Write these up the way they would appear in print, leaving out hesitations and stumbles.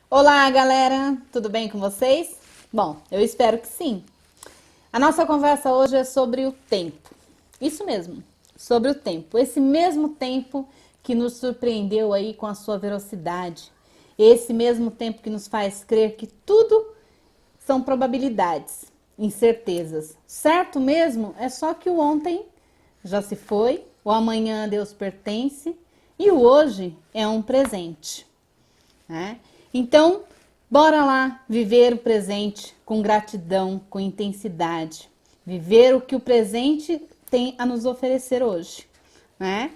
Olá, galera! Tudo bem com vocês? Bom, eu espero que sim. A nossa conversa hoje é sobre o tempo. Isso mesmo, sobre o tempo. Esse mesmo tempo que nos surpreendeu aí com a sua velocidade. Esse mesmo tempo que nos faz crer que tudo são probabilidades, incertezas. Certo mesmo é só que o ontem já se foi, o amanhã a Deus pertence e o hoje é um presente, né? Então, bora lá viver o presente com gratidão, com intensidade. Viver o que o presente tem a nos oferecer hoje, né?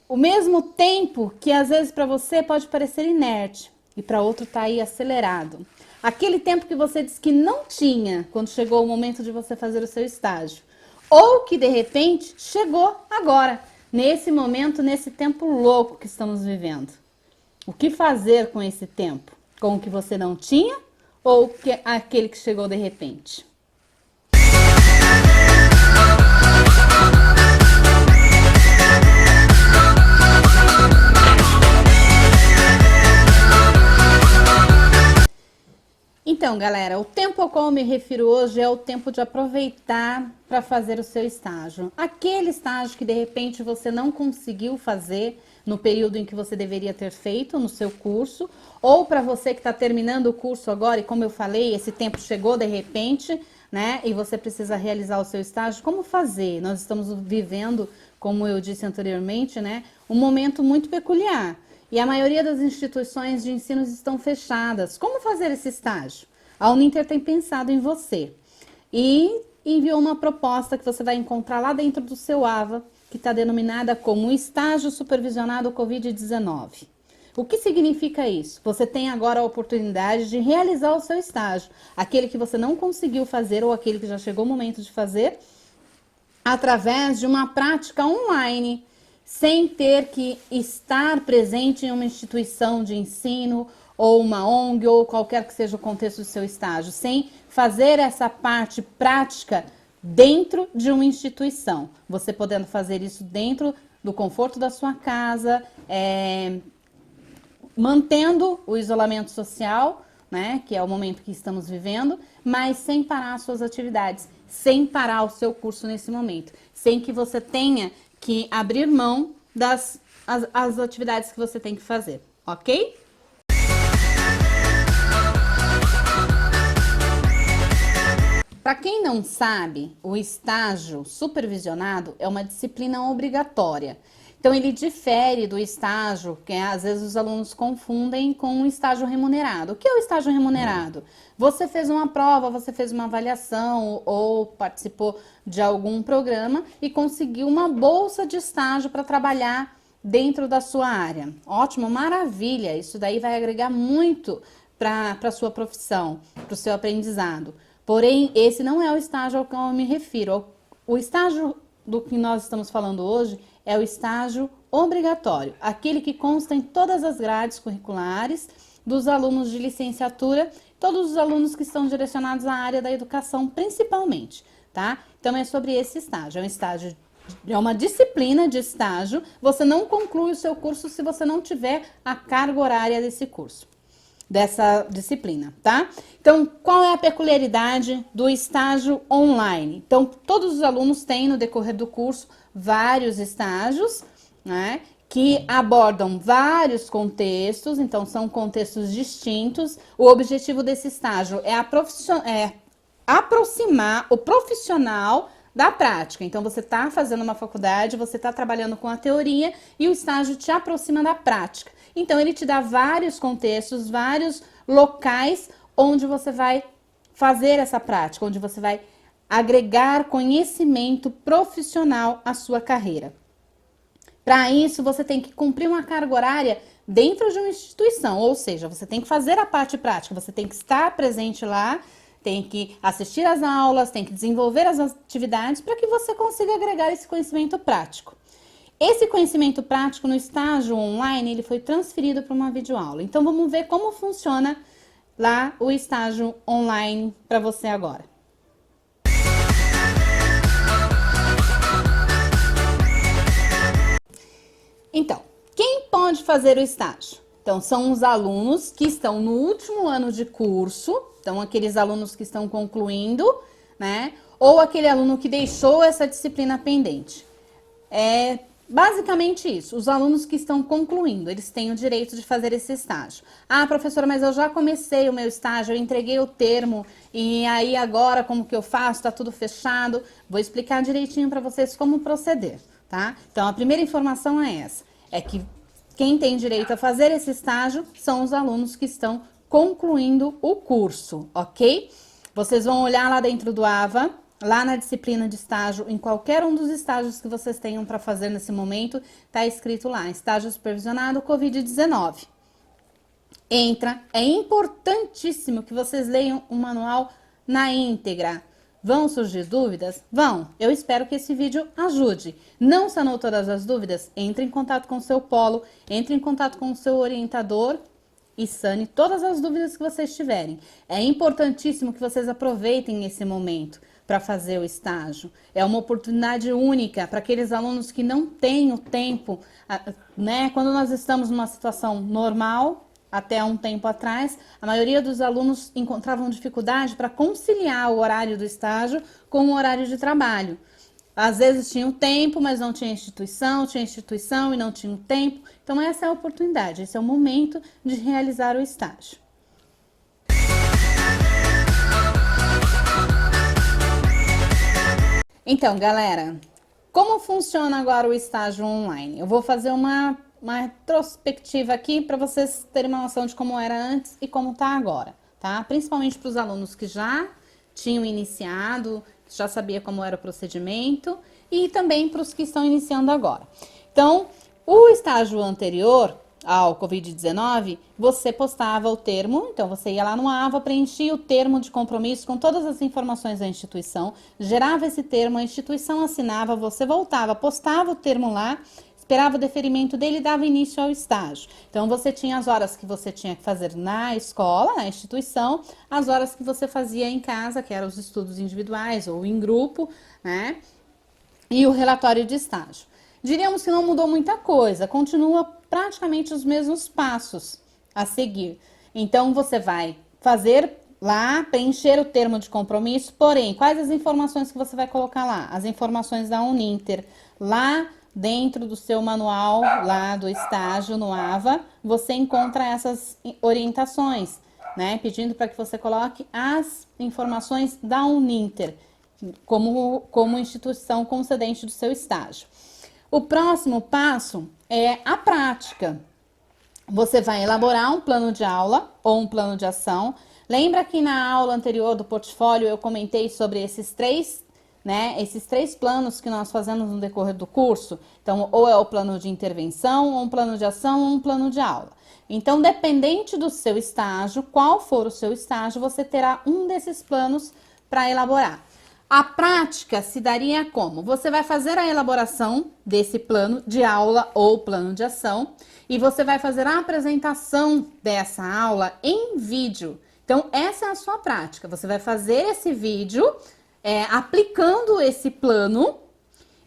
O mesmo tempo que às vezes para você pode parecer inerte e para outro tá aí acelerado. Aquele tempo que você disse que não tinha quando chegou o momento de você fazer o seu estágio. Ou que de repente chegou agora, nesse momento, nesse tempo louco que estamos vivendo. O que fazer com esse tempo? Com o que você não tinha ou aquele que chegou de repente? Então, galera, o tempo ao qual eu me refiro hoje é o tempo de aproveitar para fazer o seu estágio. Aquele estágio que de repente você não conseguiu fazer no período em que você deveria ter feito no seu curso, ou para você que está terminando o curso agora e como eu falei, esse tempo chegou de repente, né? E você precisa realizar o seu estágio. Como fazer? Nós estamos vivendo, como eu disse anteriormente, né? Um momento muito peculiar. E a maioria das instituições de ensino estão fechadas. Como fazer esse estágio? A Uninter tem pensado em você e enviou uma proposta que você vai encontrar lá dentro do seu AVA, que está denominada como Estágio Supervisionado Covid-19. O que significa isso? Você tem agora a oportunidade de realizar o seu estágio, aquele que você não conseguiu fazer ou aquele que já chegou o momento de fazer, através de uma prática online, sem ter que estar presente em uma instituição de ensino ou uma ONG ou qualquer que seja o contexto do seu estágio, sem fazer essa parte prática dentro de uma instituição. Você podendo fazer isso dentro do conforto da sua casa, mantendo o isolamento social, né, que é o momento que estamos vivendo, mas sem parar as suas atividades, sem parar o seu curso nesse momento, sem que você tenha que abrir mão das as atividades que você tem que fazer, ok? Para quem não sabe, o estágio supervisionado é uma disciplina obrigatória. Então, ele difere do estágio, que às vezes os alunos confundem com o estágio remunerado. O que é o estágio remunerado? Você fez uma prova, você fez uma avaliação ou participou de algum programa e conseguiu uma bolsa de estágio para trabalhar dentro da sua área. Ótimo, maravilha! Isso daí vai agregar muito para a sua profissão, para o seu aprendizado. Porém, esse não é o estágio ao qual eu me refiro. O estágio do que nós estamos falando hoje é o estágio obrigatório, aquele que consta em todas as grades curriculares dos alunos de licenciatura, todos os alunos que estão direcionados à área da educação principalmente, tá? Então é sobre esse estágio, é um estágio, é uma disciplina de estágio, você não conclui o seu curso se você não tiver a carga horária desse curso, dessa disciplina, tá? Então, qual é a peculiaridade do estágio online? Então, todos os alunos têm no decorrer do curso vários estágios, né, que abordam vários contextos, então são contextos distintos. O objetivo desse estágio é aproximar o profissional da prática. Então, você está fazendo uma faculdade, você está trabalhando com a teoria e o estágio te aproxima da prática. Então, ele te dá vários contextos, vários locais onde você vai fazer essa prática, onde você vai agregar conhecimento profissional à sua carreira. Para isso, você tem que cumprir uma carga horária dentro de uma instituição, ou seja, você tem que fazer a parte prática, você tem que estar presente lá, tem que assistir às aulas, tem que desenvolver as atividades para que você consiga agregar esse conhecimento prático. Esse conhecimento prático no estágio online, ele foi transferido para uma videoaula. Então, vamos ver como funciona lá o estágio online para você agora. Então, quem pode fazer o estágio? Então, são os alunos que estão no último ano de curso, então aqueles alunos que estão concluindo, né? Ou aquele aluno que deixou essa disciplina pendente. É basicamente isso, os alunos que estão concluindo, eles têm o direito de fazer esse estágio. Ah, professora, mas eu já comecei o meu estágio, eu entreguei o termo, e aí agora como que eu faço? Tá tudo fechado. Vou explicar direitinho para vocês como proceder, tá? Então, a primeira informação é essa, é que quem tem direito a fazer esse estágio são os alunos que estão concluindo o curso, ok? Vocês vão olhar lá dentro do AVA, lá na disciplina de estágio, em qualquer um dos estágios que vocês tenham para fazer nesse momento, tá escrito lá, estágio supervisionado Covid-19. Entra, é importantíssimo que vocês leiam o manual na íntegra. Vão surgir dúvidas? Vão. Eu espero que esse vídeo ajude. Não sanou todas as dúvidas? Entre em contato com o seu polo, entre em contato com o seu orientador e sane todas as dúvidas que vocês tiverem. É importantíssimo que vocês aproveitem esse momento para fazer o estágio. É uma oportunidade única para aqueles alunos que não têm o tempo, né? Quando nós estamos numa situação normal, até um tempo atrás, a maioria dos alunos encontravam dificuldade para conciliar o horário do estágio com o horário de trabalho. Às vezes tinha o tempo, mas não tinha instituição e não tinha o tempo. Então essa é a oportunidade, esse é o momento de realizar o estágio. Então, galera, como funciona agora o estágio online? Eu vou fazer uma retrospectiva aqui para vocês terem uma noção de como era antes e como está agora, tá? Principalmente para os alunos que já tinham iniciado, já sabia como era o procedimento, e também para os que estão iniciando agora. Então, o estágio anterior ao Covid-19, você postava o termo, então você ia lá no AVA, preenchia o termo de compromisso com todas as informações da instituição, gerava esse termo, a instituição assinava, você voltava, postava o termo lá, esperava o deferimento dele e dava início ao estágio. Então, você tinha as horas que você tinha que fazer na escola, na instituição, as horas que você fazia em casa, que eram os estudos individuais ou em grupo, né? E o relatório de estágio. Diríamos que não mudou muita coisa, continua praticamente os mesmos passos a seguir. Então, você vai fazer lá, preencher o termo de compromisso, porém, quais as informações que você vai colocar lá? As informações da Uninter, lá dentro do seu manual, lá do estágio no AVA, você encontra essas orientações, né? Pedindo para que você coloque as informações da Uninter, como instituição concedente do seu estágio. O próximo passo é a prática. Você vai elaborar um plano de aula ou um plano de ação. Lembra que na aula anterior do portfólio eu comentei sobre esses três planos que nós fazemos no decorrer do curso? Então, ou é o plano de intervenção, ou um plano de ação, ou um plano de aula. Então, dependente do seu estágio, qual for o seu estágio, você terá um desses planos para elaborar. A prática se daria como? Você vai fazer a elaboração desse plano de aula ou plano de ação e você vai fazer a apresentação dessa aula em vídeo. Então, essa é a sua prática. Você vai fazer esse vídeo aplicando esse plano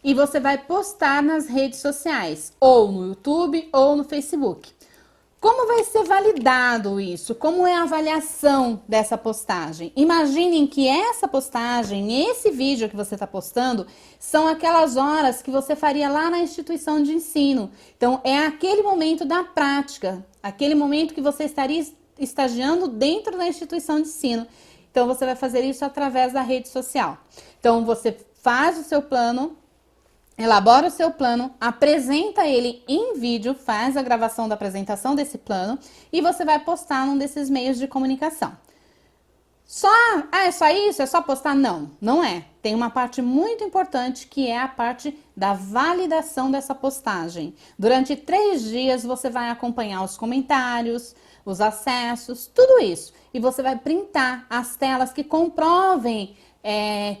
e você vai postar nas redes sociais, ou no YouTube ou no Facebook. Como vai ser validado isso? Como é a avaliação dessa postagem? Imaginem que essa postagem, esse vídeo que você está postando, são aquelas horas que você faria lá na instituição de ensino. Então, é aquele momento da prática, aquele momento que você estaria estagiando dentro da instituição de ensino. Então, você vai fazer isso através da rede social. Então, você faz o seu plano, elabora o seu plano, apresenta ele em vídeo, faz a gravação da apresentação desse plano e você vai postar num desses meios de comunicação. É só isso? É só postar? Não, não é. Tem uma parte muito importante que é a parte da validação dessa postagem. Durante 3 dias você vai acompanhar os comentários, os acessos, tudo isso. E você vai printar as telas que comprovem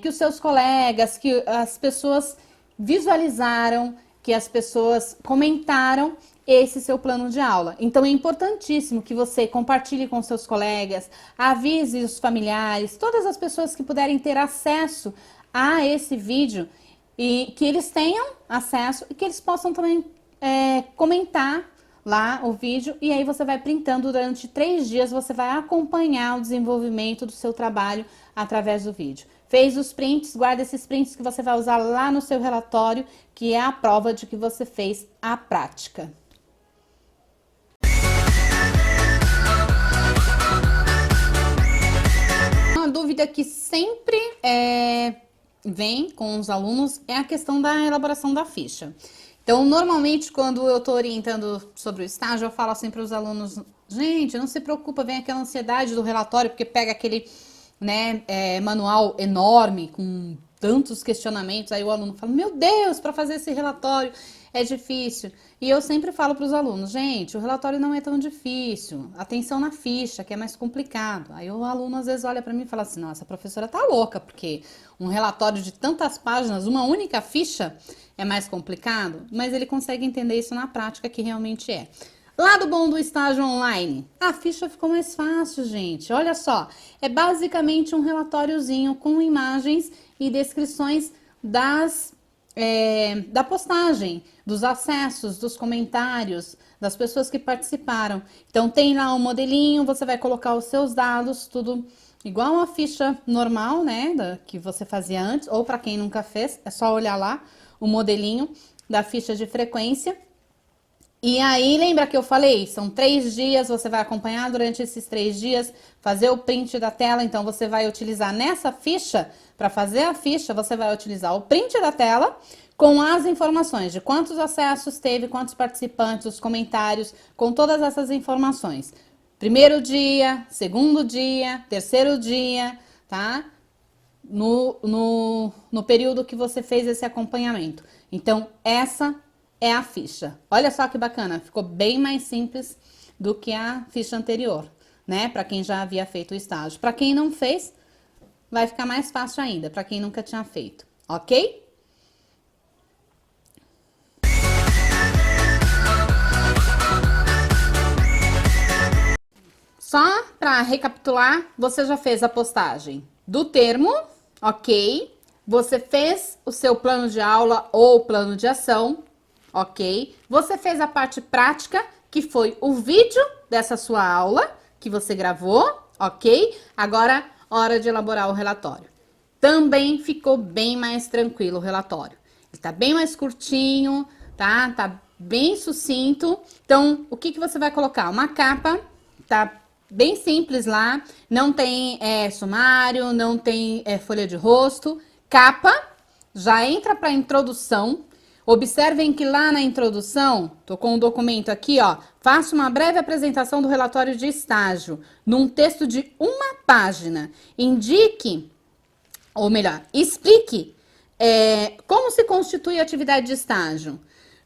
que os seus colegas, que as pessoas visualizaram, que as pessoas comentaram esse seu plano de aula. Então é importantíssimo que você compartilhe com seus colegas, avise os familiares, todas as pessoas que puderem ter acesso a esse vídeo e que eles tenham acesso e que eles possam também comentar lá o vídeo e aí você vai printando durante 3 dias, você vai acompanhar o desenvolvimento do seu trabalho através do vídeo. Fez os prints, guarda esses prints que você vai usar lá no seu relatório, que é a prova de que você fez a prática. Uma dúvida que sempre vem com os alunos é a questão da elaboração da ficha. Então, normalmente, quando eu estou orientando sobre o estágio, eu falo assim para os alunos, gente, não se preocupa, vem aquela ansiedade do relatório, porque pega aquele manual enorme, com tantos questionamentos, aí o aluno fala, meu Deus, para fazer esse relatório é difícil. E eu sempre falo para os alunos, gente, o relatório não é tão difícil, atenção na ficha, que é mais complicado. Aí o aluno às vezes olha para mim e fala assim, nossa, a professora tá louca, porque um relatório de tantas páginas, uma única ficha, é mais complicado, mas ele consegue entender isso na prática, que realmente é. Lado bom do estágio online, a ficha ficou mais fácil, gente. Olha só, é basicamente um relatóriozinho com imagens e descrições da postagem, dos acessos, dos comentários, das pessoas que participaram. Então tem lá um modelinho, você vai colocar os seus dados, tudo igual uma ficha normal, né, que você fazia antes, ou para quem nunca fez, é só olhar lá o modelinho da ficha de frequência. E aí, lembra que eu falei? São 3 dias, você vai acompanhar durante esses 3 dias, fazer o print da tela. Então, você vai utilizar nessa ficha, para fazer a ficha, você vai utilizar o print da tela com as informações de quantos acessos teve, quantos participantes, os comentários, com todas essas informações. Primeiro dia, segundo dia, terceiro dia, tá? No período que você fez esse acompanhamento. Então, essa é a ficha. Olha só que bacana, ficou bem mais simples do que a ficha anterior, né? Para quem já havia feito o estágio. Para quem não fez, vai ficar mais fácil ainda, para quem nunca tinha feito, ok? Só para recapitular, você já fez a postagem do termo, ok? Você fez o seu plano de aula ou plano de ação, ok? Você fez a parte prática, que foi o vídeo dessa sua aula que você gravou, ok? Agora, hora de elaborar o relatório. Também ficou bem mais tranquilo o relatório. Ele tá bem mais curtinho, tá? Tá bem sucinto. Então, o que que você vai colocar? Uma capa, tá bem simples lá, não tem sumário, não tem folha de rosto. Capa, já entra para a introdução. Observem que lá na introdução, tô com um documento aqui, ó, faça uma breve apresentação do relatório de estágio, num texto de 1 página. Indique, ou melhor, explique como se constitui a atividade de estágio.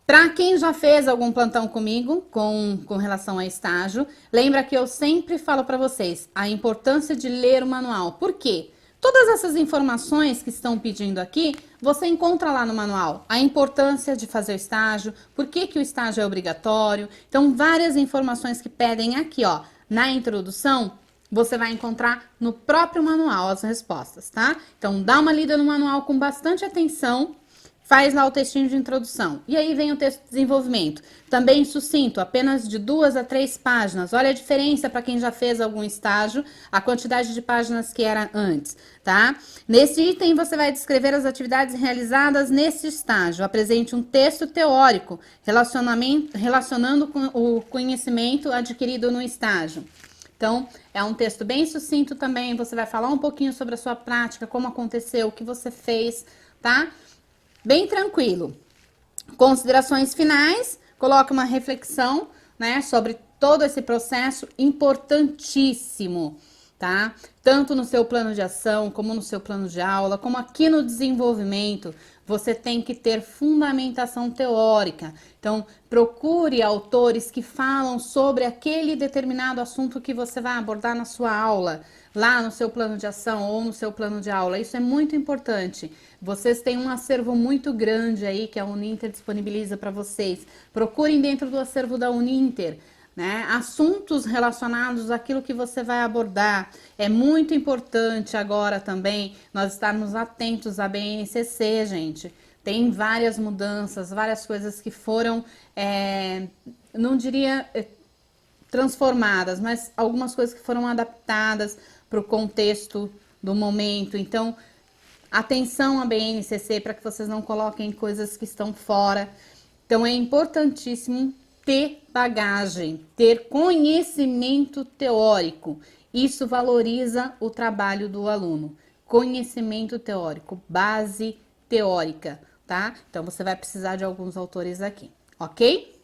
Para quem já fez algum plantão comigo com relação a estágio, lembra que eu sempre falo para vocês a importância de ler o manual. Por quê? Todas essas informações que estão pedindo aqui, você encontra lá no manual. A importância de fazer o estágio, por que que o estágio é obrigatório. Então, várias informações que pedem aqui, ó, na introdução, você vai encontrar no próprio manual as respostas, tá? Então, dá uma lida no manual com bastante atenção. Faz lá o textinho de introdução. E aí vem o texto de desenvolvimento. Também sucinto, apenas de 2 a 3 páginas. Olha a diferença para quem já fez algum estágio, a quantidade de páginas que era antes, tá? Nesse item você vai descrever as atividades realizadas nesse estágio. Apresente um texto teórico relacionando com o conhecimento adquirido no estágio. Então, é um texto bem sucinto também. Você vai falar um pouquinho sobre a sua prática, como aconteceu, o que você fez, tá? Bem tranquilo. Considerações finais, coloque uma reflexão, né, sobre todo esse processo importantíssimo, tá? Tanto no seu plano de ação, como no seu plano de aula, como aqui no desenvolvimento, você tem que ter fundamentação teórica. Então, procure autores que falam sobre aquele determinado assunto que você vai abordar na sua aula, lá no seu plano de ação ou no seu plano de aula. Isso é muito importante. Vocês têm um acervo muito grande aí que a Uninter disponibiliza para vocês. Procurem dentro do acervo da Uninter, né, assuntos relacionados àquilo que você vai abordar. É muito importante agora também nós estarmos atentos à BNCC, gente. Tem várias mudanças, várias coisas que foram não diria transformadas, mas algumas coisas que foram adaptadas para o contexto do momento. Então, atenção à BNCC para que vocês não coloquem coisas que estão fora. Então, é importantíssimo ter bagagem, ter conhecimento teórico. Isso valoriza o trabalho do aluno. Conhecimento teórico, base teórica, tá? Então, você vai precisar de alguns autores aqui, ok?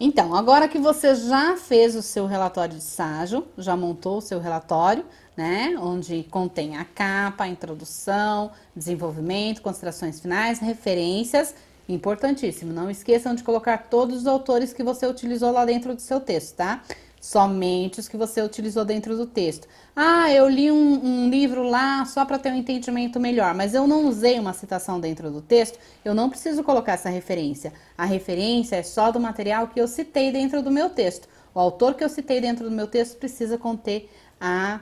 Então, agora que você já fez o seu relatório de estágio, já montou o seu relatório, né? Onde contém a capa, a introdução, desenvolvimento, considerações finais, referências. Importantíssimo, não esqueçam de colocar todos os autores que você utilizou lá dentro do seu texto, tá? Somente os que você utilizou dentro do texto. Ah, eu li um livro lá só para ter um entendimento melhor, mas eu não usei uma citação dentro do texto, eu não preciso colocar essa referência. A referência é só do material que eu citei dentro do meu texto. O autor que eu citei dentro do meu texto precisa conter a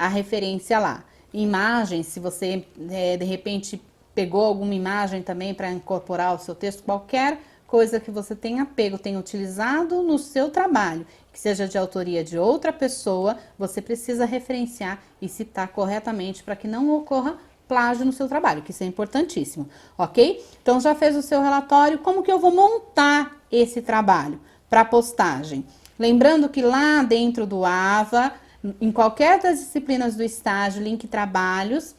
referência lá. Imagens, se você de repente pegou alguma imagem também para incorporar ao seu texto, qualquer coisa que você tenha pego, tenha utilizado no seu trabalho, que seja de autoria de outra pessoa, você precisa referenciar e citar corretamente para que não ocorra plágio no seu trabalho, que isso é importantíssimo, ok? Então, já fez o seu relatório, como que eu vou montar esse trabalho para postagem? Lembrando que lá dentro do AVA, em qualquer das disciplinas do estágio, link trabalhos,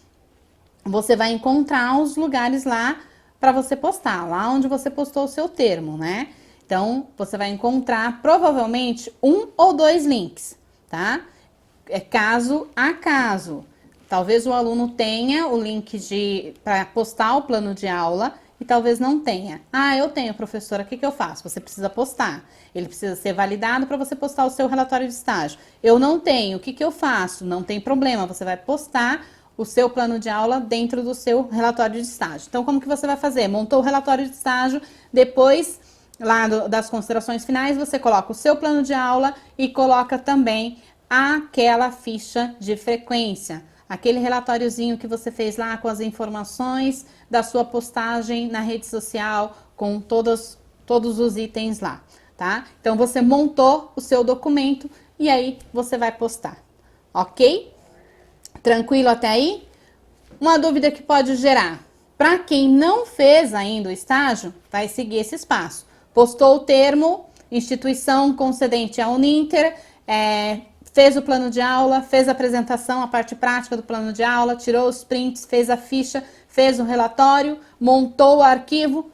você vai encontrar os lugares lá para você postar, lá onde você postou o seu termo, né? Então, você vai encontrar provavelmente 1 ou 2 links, tá? É caso a caso. Talvez o aluno tenha o link para postar o plano de aula e talvez não tenha. Ah, eu tenho, professora, o que eu faço? Você precisa postar. Ele precisa ser validado para você postar o seu relatório de estágio. Eu não tenho, o que eu faço? Não tem problema, você vai postar o seu plano de aula dentro do seu relatório de estágio. Então, como que você vai fazer? Montou o relatório de estágio, depois, lá das considerações finais, você coloca o seu plano de aula e coloca também aquela ficha de frequência, aquele relatóriozinho que você fez lá com as informações da sua postagem na rede social, com todos os itens lá, tá? Então, você montou o seu documento e aí você vai postar, ok? Tranquilo até aí? Uma dúvida que pode gerar. Para quem não fez ainda o estágio, vai seguir esse passo. Postou o termo, instituição concedente à Uninter, fez o plano de aula, fez a apresentação, a parte prática do plano de aula, tirou os prints, fez a ficha, fez o relatório, montou o arquivo,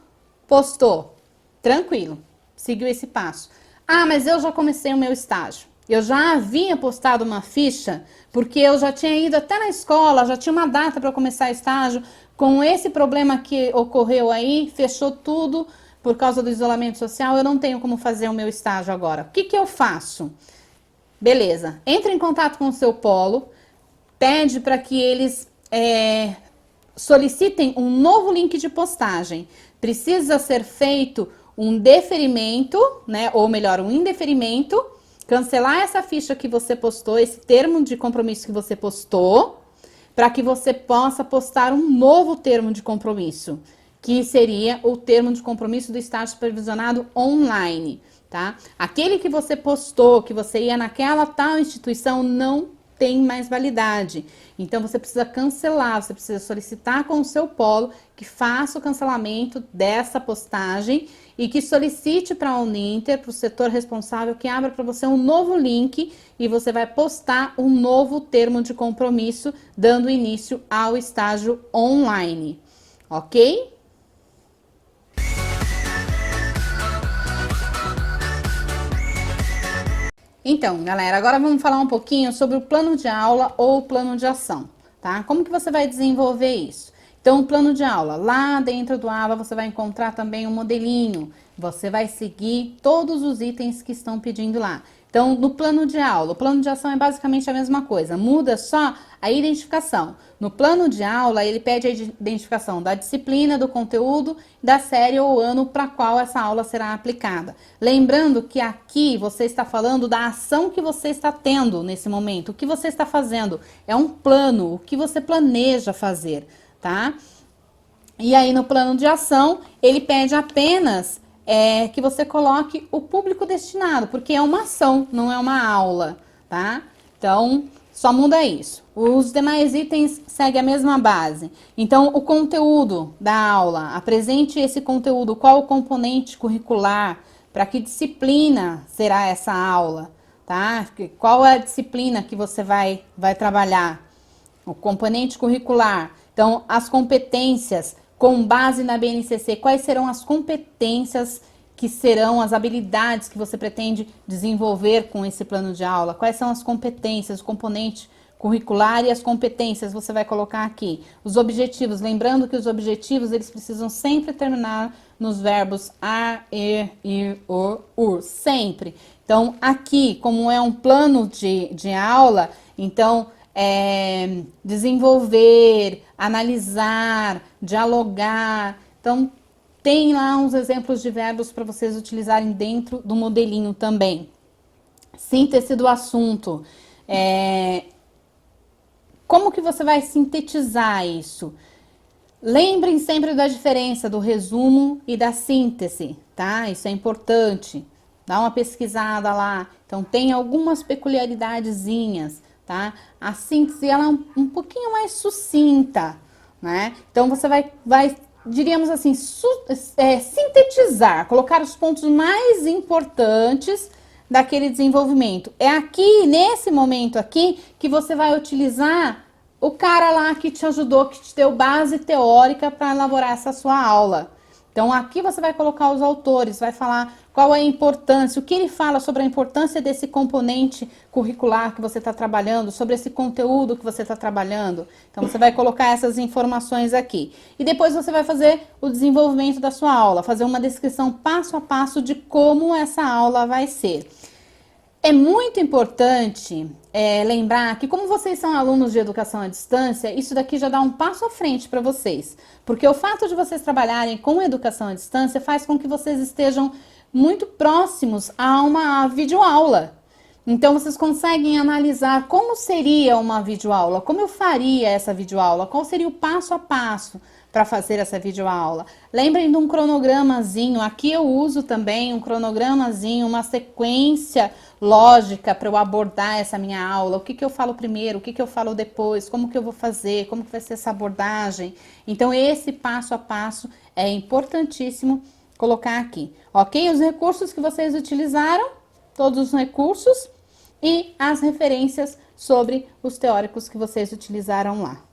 postou. Tranquilo, seguiu esse passo. Ah, mas eu já comecei o meu estágio. Eu já havia postado uma ficha, porque eu já tinha ido até na escola, já tinha uma data para começar estágio. Com esse problema que ocorreu aí, fechou tudo por causa do isolamento social, eu não tenho como fazer o meu estágio agora. O que eu faço? Beleza, entre em contato com o seu polo, pede para que eles solicitem um novo link de postagem. Precisa ser feito um deferimento, né, ou melhor, um indeferimento, cancelar essa ficha que você postou, esse termo de compromisso que você postou, para que você possa postar um novo termo de compromisso, que seria o termo de compromisso do estágio supervisionado online, tá? Aquele que você postou, que você ia naquela tal instituição, não tem mais validade. Então, você precisa cancelar, você precisa solicitar com o seu polo que faça o cancelamento dessa postagem e que solicite para a Uninter, para o setor responsável, que abra para você um novo link e você vai postar um novo termo de compromisso, dando início ao estágio online, ok? Então, galera, agora vamos falar um pouquinho sobre o plano de aula ou plano de ação, tá? Como que você vai desenvolver isso? Então, o plano de aula, lá dentro do AVA você vai encontrar também um modelinho. Você vai seguir todos os itens que estão pedindo lá. Então, no plano de aula, o plano de ação é basicamente a mesma coisa, muda só a identificação. No plano de aula, ele pede a identificação da disciplina, do conteúdo, da série ou ano para qual essa aula será aplicada. Lembrando que aqui você está falando da ação que você está tendo nesse momento, o que você está fazendo. É um plano, o que você planeja fazer, tá? E aí no plano de ação, ele pede apenas que você coloque o público destinado, porque é uma ação, não é uma aula, tá? Então, só muda isso. Os demais itens seguem a mesma base. Então, o conteúdo da aula, apresente esse conteúdo, qual o componente curricular, para que disciplina será essa aula, tá? Qual é a disciplina que você vai trabalhar? O componente curricular. Então, as competências com base na BNCC, quais serão as competências que serão as habilidades que você pretende desenvolver com esse plano de aula? Quais são as competências, o componente curricular e as competências você vai colocar aqui. Os objetivos, lembrando que os objetivos, eles precisam sempre terminar nos verbos ar, ir, ur, sempre. Então, aqui, como é um plano de aula, então, desenvolver, analisar, dialogar. Então, tem lá uns exemplos de verbos para vocês utilizarem dentro do modelinho também. Síntese do assunto. Como que você vai sintetizar isso? Lembrem sempre da diferença do resumo e da síntese, tá? Isso é importante. Dá uma pesquisada lá. Então, tem algumas peculiaridadezinhas, tá? A síntese, ela é um pouquinho mais sucinta, né? Então, você vai diríamos assim, sintetizar, colocar os pontos mais importantes daquele desenvolvimento. É aqui, nesse momento aqui, que você vai utilizar o cara lá que te ajudou, que te deu base teórica para elaborar essa sua aula. Então, aqui você vai colocar os autores, vai falar qual é a importância, o que ele fala sobre a importância desse componente curricular que você está trabalhando, sobre esse conteúdo que você está trabalhando. Então, você vai colocar essas informações aqui. E depois você vai fazer o desenvolvimento da sua aula, fazer uma descrição passo a passo de como essa aula vai ser. É muito importante lembrar que, como vocês são alunos de educação à distância, isso daqui já dá um passo à frente para vocês. Porque o fato de vocês trabalharem com educação à distância faz com que vocês estejam muito próximos a uma videoaula. Então, vocês conseguem analisar como seria uma videoaula, como eu faria essa videoaula, qual seria o passo a passo para fazer essa videoaula. Lembrem de um cronogramazinho, aqui eu uso também um cronogramazinho, uma sequência lógica para eu abordar essa minha aula, o que que eu falo primeiro, o que que eu falo depois, como que eu vou fazer, como que vai ser essa abordagem. Então, esse passo a passo é importantíssimo colocar aqui, ok? Os recursos que vocês utilizaram, todos os recursos e as referências sobre os teóricos que vocês utilizaram lá,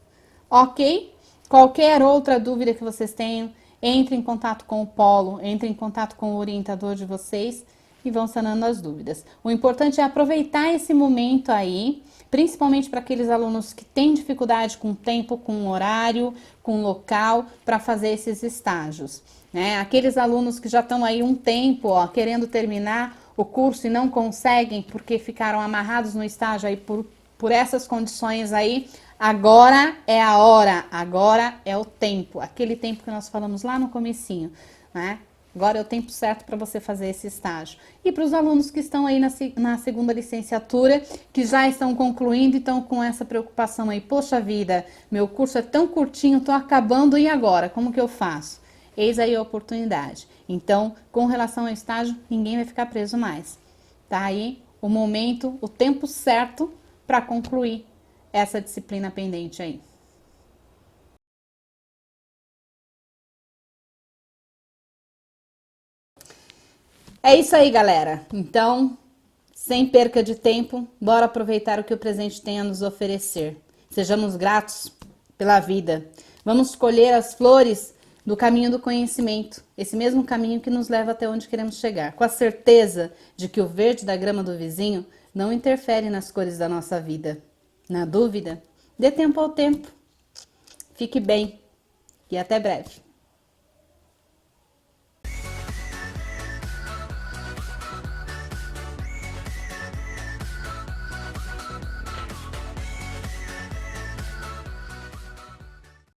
ok? Qualquer outra dúvida que vocês tenham, entre em contato com o Polo, entre em contato com o orientador de vocês e vão sanando as dúvidas. O importante é aproveitar esse momento aí, principalmente para aqueles alunos que têm dificuldade com o tempo, com o horário, com o local, para fazer esses estágios, né? Aqueles alunos que já estão aí um tempo, ó, querendo terminar o curso e não conseguem porque ficaram amarrados no estágio aí por essas condições aí, agora é a hora, agora é o tempo, aquele tempo que nós falamos lá no comecinho, né? Agora é o tempo certo para você fazer esse estágio. E para os alunos que estão aí na segunda licenciatura, que já estão concluindo e estão com essa preocupação aí, poxa vida, meu curso é tão curtinho, estou acabando, e agora? Como que eu faço? Eis aí a oportunidade. Então, com relação ao estágio, ninguém vai ficar preso mais. Tá aí o momento, o tempo certo para concluir essa disciplina pendente aí. É isso aí, galera. Então, sem perca de tempo, bora aproveitar o que o presente tem a nos oferecer. Sejamos gratos pela vida. Vamos colher as flores do caminho do conhecimento, esse mesmo caminho que nos leva até onde queremos chegar, com a certeza de que o verde da grama do vizinho não interfere nas cores da nossa vida. Na dúvida, dê tempo ao tempo. Fique bem e até breve.